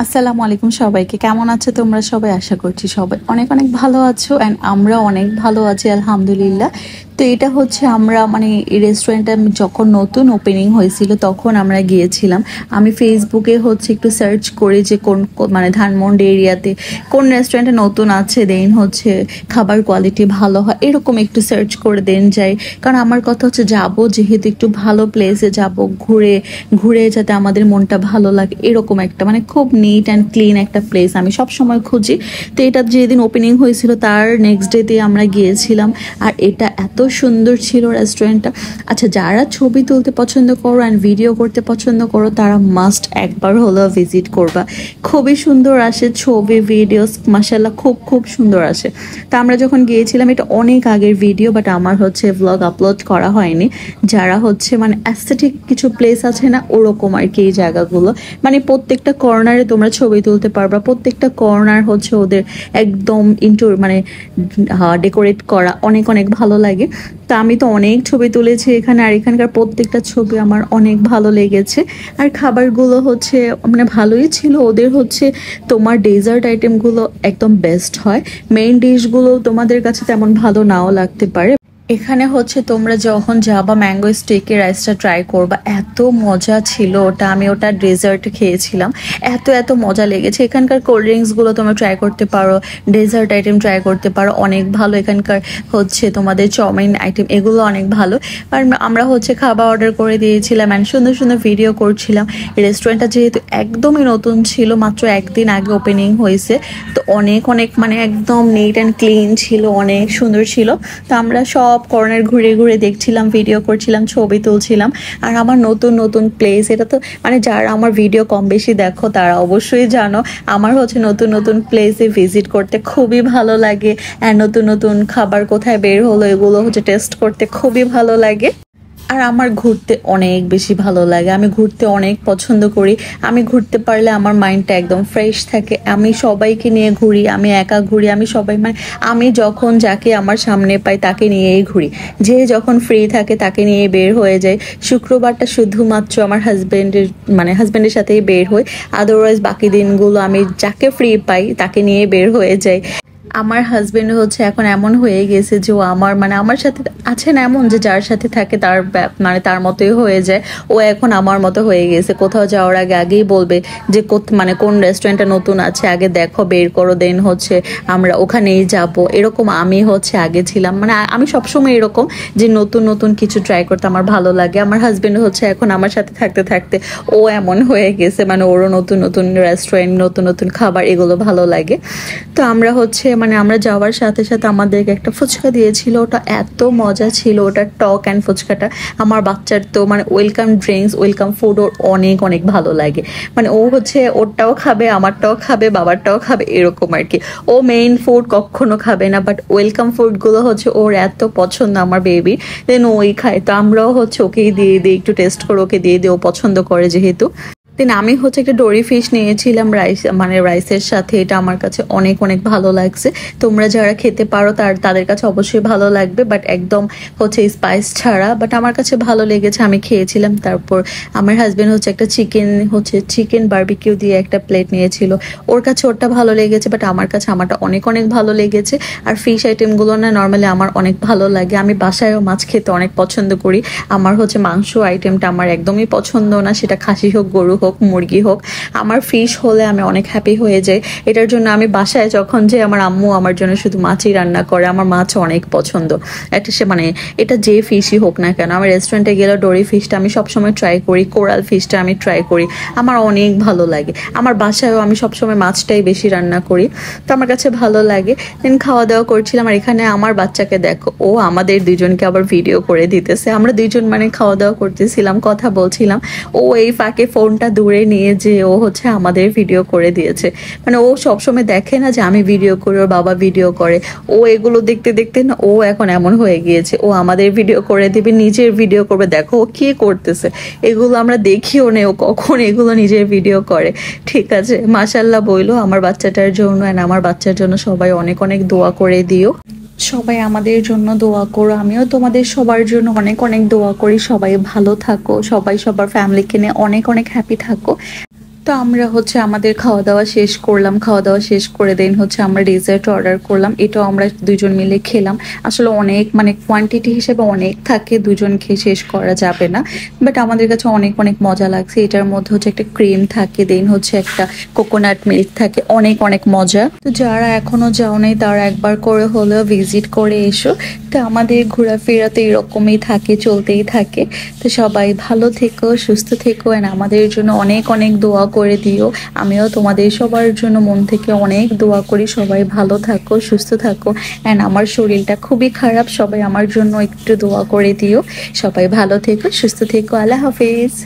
আসসালামু আলাইকুম সবাইকে। কেমন আছো তোমরা সবাই? আশা করছি সবাই অনেক অনেক ভালো আছো অ্যান্ড আমরা অনেক ভালো আছি আলহামদুলিল্লাহ। তো এটা হচ্ছে আমরা মানে এই রেস্টুরেন্টটা যখন নতুন ওপেনিং হয়েছিল তখন আমরা গিয়েছিলাম। আমি ফেসবুকে হচ্ছে একটু সার্চ করি যে মানে ধানমন্ডি এরিয়াতে কোন রেস্টুরেন্টে নতুন আছে, দেন হচ্ছে খাবার কোয়ালিটি ভালো হয়, এরকম একটু সার্চ করে দেন যাই। কারণ আমার কথা হচ্ছে যাবো যেহেতু একটু ভালো প্লেসে যাব, ঘুরে ঘুরে যাতে আমাদের মনটা ভালো লাগে, এরকম একটা মানে খুব নিট অ্যান্ড ক্লিন একটা প্লেস আমি সব সময় খুঁজি। তো এটা যেদিন ওপেনিং হয়েছিল তার নেক্সট ডেতে আমরা গিয়েছিলাম, আর এটা এত সুন্দর ছিল রেস্টুরেন্টটা। আচ্ছা, যারা ছবি তুলতে পছন্দ করো অ্যান্ড ভিডিও করতে পছন্দ করো তারা মাস্ট একবার হলেও ভিজিট করবা। খুবই সুন্দর আসে ছবি, ভিডিওস, মাশাআল্লাহ খুব খুব সুন্দর আসে। তা আমরা যখন গিয়েছিলাম, এটা অনেক আগের ভিডিও, বাট আমার হচ্ছে ব্লগ আপলোড করা হয়নি। যারা হচ্ছে মানে অ্যাস্থেটিক কিছু প্লেস আছে না, ওরকম আর কি এই জায়গাগুলো, মানে প্রত্যেকটা কর্নারে তোমরা ছবি তুলতে পারবা। প্রত্যেকটা কর্নার হচ্ছে ওদের একদম মানে ডেকোরেট করা, অনেক অনেক ভালো লাগে। তা আমি তো অনেক ছবি তুলেছি এখানে, আর এখানকার প্রত্যেকটা ছবি আমার অনেক ভালো লেগেছে। আর খাবারগুলো হচ্ছে মানে ভালোই ছিল। ওদের হচ্ছে তোমার ডেজার্ট আইটেমগুলো একদম বেস্ট হয়, মেইন ডিশগুলো তোমাদের কাছে তেমন ভালো নাও লাগতে পারে। এখানে হচ্ছে তোমরা যখন যাবা ম্যাঙ্গো স্টেকের রাইসটা ট্রাই করবা, এত মজা ছিল ওটা। আমি ওটা ডেজার্ট খেয়েছিলাম, এত এত মজা লেগেছে। এখানকার কোল্ড ড্রিঙ্কসগুলো তোমরা ট্রাই করতে পারো, ডেজার্ট আইটেম ট্রাই করতে পারো, অনেক ভালো। এখানকার হচ্ছে তোমাদের চাউমিন আইটেম এগুলো অনেক ভালো। আর আমরা হচ্ছে খাবার অর্ডার করে দিয়েছিলাম অ্যান্ড সুন্দর সুন্দর ভিডিও করছিলাম। রেস্টুরেন্টটা যেহেতু একদমই নতুন ছিল, মাত্র একদিন আগে ওপেনিং হয়েছে, তো অনেক অনেক মানে একদম নিট অ্যান্ড ক্লিন ছিল, অনেক সুন্দর ছিল। তো আমরা সব কর্নার ঘুরে ঘুরে দেখছিলাম, ভিডিও করছিলাম, ছবি তুলছিলাম। আর আমার নতুন নতুন প্লেস, এটা তো মানে যারা আমার ভিডিও কম বেশি দেখো তারা অবশ্যই জানো আমার হচ্ছে নতুন নতুন প্লেসে ভিজিট করতে খুবই ভালো লাগে। আর নতুন নতুন খাবার কোথায় বের হলো এগুলো হচ্ছে টেস্ট করতে খুবই ভালো লাগে। আর আমার ঘুরতে অনেক বেশি ভালো লাগে, আমি ঘুরতে অনেক পছন্দ করি। আমি ঘুরতে পারলে আমার মাইন্ডটা একদম ফ্রেশ থাকে। আমি সবাইকে নিয়ে ঘুরি, আমি একা ঘুরি, আমি সবাই মানে আমি যখন যাকে আমার সামনে পাই তাকে নিয়েই ঘুরি। যে যখন ফ্রি থাকে তাকে নিয়ে বের হয়ে যায়। শুক্রবারটা শুধুমাত্র আমার হাজব্যান্ডের সাথেই বের হই, আদারওয়াইজ বাকি দিনগুলো আমি যাকে ফ্রি পাই তাকে নিয়ে বের হয়ে যাই। আমার হাজবেন্ড হচ্ছে এখন এমন হয়ে গেছে যে ও আমার সাথে আছেন এমন যে যার সাথে থাকে তার মানে তার মতোই হয়ে যায়। ও এখন আমার মতো হয়ে গেছে, কোথাও যাওয়ার আগে আগেই বলবে যে মানে কোন রেস্টুরেন্টটা নতুন আছে আগে দেখো, বের করো, দেন হচ্ছে আমরা ওখানেই যাব। এরকম আমি হচ্ছে আগে ছিলাম, মানে আমি সবসময় এরকম যে নতুন নতুন কিছু ট্রাই করতে আমার ভালো লাগে। আমার হাজবেন্ড হচ্ছে এখন আমার সাথে থাকতে থাকতে ও এমন হয়ে গেছে, মানে ওরও নতুন নতুন রেস্টুরেন্ট, নতুন নতুন খাবার এগুলো ভালো লাগে। তো আমরা হচ্ছে মানে আমরা যাওয়ার সাথে সাথে আমাদেরকে একটা ফুচকা দিয়েছিল, ওটা এত মজা ছিল। ওটা টক অ্যান্ড ফুচকাটা আমার বাচ্চার তো মানে ওয়েলকাম ড্রিঙ্কস, ওয়েলকাম ফুড ওর অনেক অনেক ভালো লাগে। মানে ও হচ্ছে ওরটাও খাবে, আমারটাও খাবে, বাবারটাও খাবে, এরকম আর কি। ও মেইন ফুড কখনো খাবে না, বাট ওয়েলকাম ফুডগুলো হচ্ছে ওর এত পছন্দ আমার বেবি, দেন ওই খায়। তো আমরাও হচ্ছে ওকেই দিয়ে দিই, একটু টেস্ট করে ওকে দিয়ে দিই, ও পছন্দ করে যেহেতু। দেন আমি হচ্ছে একটা ডোরি ফিশ নিয়েছিলাম রাইসের সাথে, এটা আমার কাছে অনেক অনেক ভালো লাগছে। তোমরা যারা খেতে পারো তাদের কাছে অবশ্যই ভালো লাগবে, বাট একদম হচ্ছে স্পাইস ছাড়া, বাট আমার কাছে ভালো লেগেছে, আমি খেয়েছিলাম। তারপর আমার হাজবেন্ড হচ্ছে একটা চিকেন বারবিকিউ দিয়ে একটা প্লেট নিয়েছিল, ওর কাছে ওরটা ভালো লেগেছে, বাট আমার কাছে আমারটা অনেক অনেক ভালো লেগেছে। আর ফিশ আইটেমগুলো না নর্মালি আমার অনেক ভালো লাগে, আমি বাসায়ও মাছ খেতে অনেক পছন্দ করি। আমার হচ্ছে মাংস আইটেমটা আমার একদমই পছন্দ না, সেটা খাসি হোক, গরু হোক, মুরগি হোক, আমার ফিশ হলে আমি অনেক হ্যাপি হয়ে যাই। এটার জন্য আমি বাসায় যখন যাই আমার আম্মু আমার জন্য শুধু মাছই রান্না করে, আমার মাছ অনেক পছন্দ। একটা মানে এটা যে ফিশই হোক না কেন, আমি রেস্টুরেন্টে গেলে ডোরি ফিশটা আমি সবসময় ট্রাই করি, কোরাল ফিশটা আমি ট্রাই করি, আমার অনেক ভালো লাগে। আমার বাসায়ও আমি সবসময় মাছটাই বেশি রান্না করি, তো আমার কাছে ভালো লাগে। দেন খাওয়া দাওয়া করছিলাম, আর এখানে আমার বাচ্চাকে দেখো, ও আমাদের দুজনকে আবার ভিডিও করে দিতেছে। আমরা দুজন মানে খাওয়া দাওয়া করতেছিলাম, কথা বলছিলাম, ও এই ফাঁকে ফোনটা দূরে নিয়ে যে ও হচ্ছে আমাদের ভিডিও করে দিয়েছে। মানে ও সবসময় দেখে না যে আমি ভিডিও করি, ওর বাবা ভিডিও করে, ও এগুলো দেখতে দেখতে না ও এখন এমন হয়ে গিয়েছে, ও আমাদের ভিডিও করে দিবে, নিজের ভিডিও করবে। দেখো ও কি করতেছে, এগুলো আমরা দেখিও নেই ও কখন এগুলো নিজের ভিডিও করে। ঠিক আছে, মাশাল্লাহ বইলো আমার বাচ্চাটার জন্য, আর আমার বাচ্চার জন্য সবাই অনেক অনেক দোয়া করে দিও। সবাই আমাদের জন্য দোয়া করো, আমিও তোমাদের সবার জন্য অনেক অনেক দোয়া করি। সবাই ভালো থাকো, সবাই সবার ফ্যামিলিকে নিয়ে অনেক অনেক হ্যাপি থাকো। তো আমরা হচ্ছে আমাদের খাওয়া দাওয়া শেষ করলাম, খাওয়া দাওয়া শেষ করে দেন হচ্ছে আমরা ডেজার্ট অর্ডার করলাম। এটাও আমরা দুজন মিলে খেলাম। আসলে অনেক মানে কোয়ান্টিটি হিসেবে অনেক থাকে, দুজন খেয়ে শেষ করা যাবে না, বাট আমাদের কাছে অনেক অনেক মজা লাগছে। এটার মধ্যে হচ্ছে একটা ক্রিম থাকে, দেন হচ্ছে একটা কোকোনাট মিল্ক থাকে, অনেক অনেক মজা। তো যারা এখনো যাও নাই তারা একবার করে হলেও ভিজিট করে এসো। তো আমাদের ঘোরাফেরা তো এরকমই থাকে, চলতেই থাকে। তো সবাই ভালো থেকো, সুস্থ থেকো, অ্যান্ড আমাদের জন্য অনেক অনেক দোয়া করে দিও। আমিও তোমাদের সবার জন্য মন থেকে অনেক দোয়া করি, সবাই ভালো থাকো, সুস্থ থাকো। অ্যান্ড আমার শরীরটা খুবই খারাপ, সবাই আমার জন্য একটু দোয়া করে দিও। সবাই ভালো থেকো, সুস্থ থেকো। আল্লাহ হাফেজ।